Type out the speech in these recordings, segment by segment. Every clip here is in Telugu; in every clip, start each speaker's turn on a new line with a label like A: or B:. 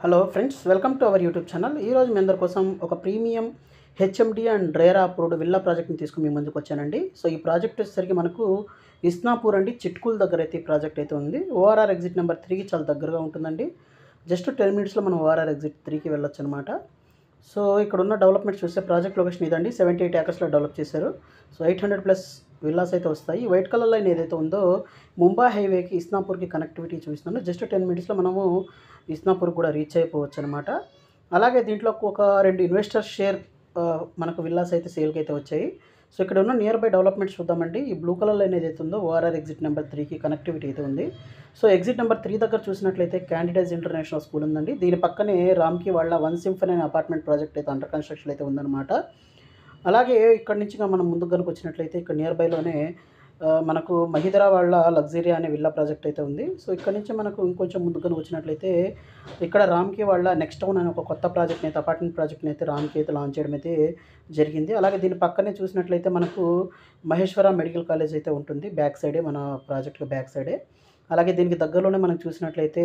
A: Hello friends, welcome to our YouTube channel. ఈరోజు మీ అందరి కోసం ఒక premium HMD and RERA approved villa ప్రాజెక్ట్ని తీసుకుని మీ ముందుకు వచ్చానండి. సో ఈ ప్రాజెక్ట్ వచ్చేసరికి మనకు ఇస్నాపూర్ అండి, చిట్కూల్ దగ్గర అయితే ఈ ప్రాజెక్ట్ అయితే ఉంది. ఓఆర్ఆర్ ఎగ్జిట్ నెంబర్ 3కి చాలా దగ్గరగా ఉంటుందండి. జస్ట్ 10 మినిట్స్లో మనం ఓఆర్ఆర్ ఎగ్జిట్ 3కి వెళ్ళొచ్చు అనమాట. సో ఇక్కడ ఉన్న డెవలప్మెంట్స్ చూస్తే ప్రాజెక్ట్ లొకేషన్ ఇదండి. 78 ఏకర్స్లో డెవలప్ చేశారు. సో 800+ విల్లాస్ అయితే వస్తాయి. వైట్ కలర్ లైన్ ఏదైతే ఉందో ముంబై హైవేకి ఇస్నాపూర్కి కనెక్టివిటీ చూపిస్తున్నాను. జస్ట్ 10 మినిట్స్లో మనము ఇస్నాపూర్ కూడా రీచ్ అయిపోవచ్చు అనమాట. అలాగే దీంట్లో ఒక 2 ఇన్వెస్టర్ షేర్ మనకు విల్లాస్ అయితే సేల్కి అయితే వచ్చాయి. సో ఇక్కడ ఉన్న నియర్ బై డెవలప్మెంట్స్ చూద్దామండి. ఈ బ్లూ కలర్ లైన్ ఏదైతే ఉందో ఓఆర్ఆర్ ఎగ్జిట్ నెంబర్ 3కి కనెక్టివిటీ అయితే ఉంది. సో ఎగ్జిట్ నెంబర్ 3 దగ్గర చూసినట్లయితే క్యాండిడేట్స్ ఇంటర్నేషనల్ స్కూల్ ఉందండి. దీని పక్కనే రామ్కి వాళ్ళ వన్ సింఫనీ అనే అపార్ట్మెంట్ ప్రాజెక్ట్ అయితే అండర్ కన్స్ట్రక్షన్ అయితే ఉందన్నమాట. అలాగే ఇక్కడ నుంచి మనం ముందుకు కనుక వచ్చినట్లయితే ఇక్కడ నియర్ బైలోనే మనకు మహింద్రా వాళ్ళ లగ్జరీ అనే విల్లా ప్రాజెక్ట్ అయితే ఉంది. సో ఇక్కడ నుంచి మనకు ఇంకొంచెం ముందుకు వచ్చినట్లయితే ఇక్కడ రామ్కి వాళ్ళ నెక్స్ట్ టౌన్ అనే ఒక కొత్త ప్రాజెక్ట్ని అయితే అపార్ట్మెంట్ ప్రాజెక్ట్ని అయితే రామ్కి అయితే లాంచ్ చేయడం అయితే జరిగింది. అలాగే దీని పక్కనే చూసినట్లయితే మనకు మహేశ్వర మెడికల్ కాలేజ్ అయితే ఉంటుంది, బ్యాక్ సైడే, మన ప్రాజెక్ట్కి బ్యాక్ సైడే. అలాగే దీనికి దగ్గరలోనే మనం చూసినట్లయితే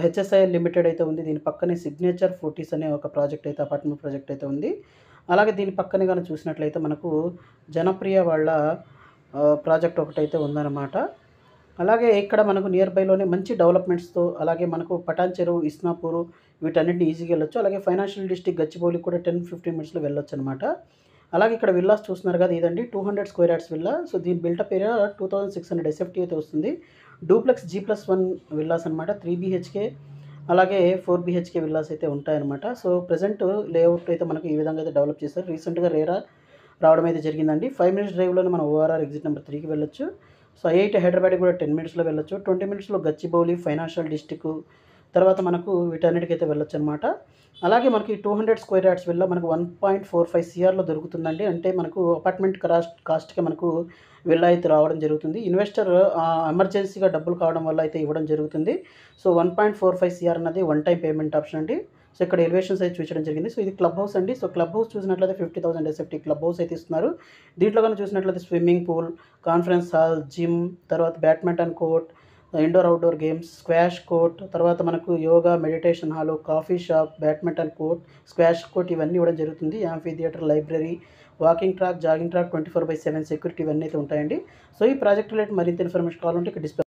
A: హెచ్ఎస్ఐ లిమిటెడ్ అయితే ఉంది. దీని పక్కనే సిగ్నేచర్ ఫోర్టీస్ అనే ఒక ప్రాజెక్ట్ అయితే అపార్ట్మెంట్ ప్రాజెక్ట్ అయితే ఉంది. అలాగే దీని పక్కనే కానీ చూసినట్లయితే మనకు జనప్రియ వాళ్ళ ప్రాజెక్ట్ ఒకటైతే ఉందన్నమాట. అలాగే ఇక్కడ మనకు నియర్ బైలోనే మంచి డెవలప్మెంట్స్తో, అలాగే మనకు పటాన్ చెరువు, ఇస్నాపూరు వీటన్నిటిని ఈజీగా వెళ్ళొచ్చు. అలాగే ఫైనాన్షియల్ డిస్ట్రిక్ట్ గచ్చిబౌలి కూడా 10-15 మినిట్స్లో వెళ్ళొచ్చు అనమాట. అలాగే ఇక్కడ విల్లాస్ చూస్తున్నారు కదా, ఇదండి 200 స్క్వేర్ యార్డ్స్ విల్లా. సో దీని బిల్టప్ ఏరియా 2600 ఎస్ఎఫ్టీ అయితే వస్తుంది. డూప్లెక్స్ G+1 విల్లాస్ అనమాట. 3 BHK అలాగే 4 BHK విల్లాస్ అయితే ఉంటాయన్నమాట. సో ప్రజెంట్ లేఅవుట్ అయితే మనకు ఈ విధంగా అయితే డెవలప్ చేశారు. రీసెంట్గా రేరా రావడం అయితే జరిగిందండి. 5 మినిట్స్ డ్రైవ్లోనే మనం ఓఆర్ఆర్ ఎగ్జిట్ నెంబర్ 3కి వెళ్ళొచ్చు. సో ఐఐటి హైదరాబాద్ కూడా 10 మినిట్స్లో వెళ్ళొచ్చు. 20 మినిట్స్లో గచ్చిబౌలి, ఫైనాన్షియల్ డిస్ట్రిక్ట్, తర్వాత మనకు వీటన్నిటికైతే వెళ్ళొచ్చు అనమాట. అలాగే మనకి 200 స్క్వేర్ యార్డ్స్ విల్లా మనకు 1.45 CRలో దొరుకుతుందండి. అంటే మనకు అపార్ట్మెంట్ కాస్ట్కి మనకు విల్లా అయితే రావడం జరుగుతుంది. ఇన్వెస్టర్ ఎమర్జెన్సీగా డబ్బులు కావడం వల్ల అయితే ఇవ్వడం జరుగుతుంది. సో 1.45 CR అన్నది వన్ టైం పేమెంట్ ఆప్షన్ అండి. సో ఇక్కడ ఎలివేషన్స్ అయితే చూపించడం జరిగింది. సో ఇది క్లబ్ హౌస్ అండి. సో క్లబ్ హౌస్ చూసినట్లయితే 50,000 ఎస్ఎఫ్టీ క్లబ్ హౌస్ అయితే ఇస్తున్నారు. దీంట్లో కనుక చూసినట్లయితే swimming pool, conference hall, gym, తర్వాత badminton court, indoor outdoor games, squash court, తర్వాత మనకు yoga, meditation hall, coffee shop, badminton court, squash court ఇవన్నీ ఇవ్వడం జరుగుతుంది. Amphitheatre, library, walking track, jogging track, 24/7 security ఇవన్నీ అయితే ఉంటాయండి. సో ఈ ప్రాజెక్ట్ రిలేటెడ్ మరింత ఇన్ఫర్మేషన్ కావాలంటే ఇక్కడ డిస్ప్లే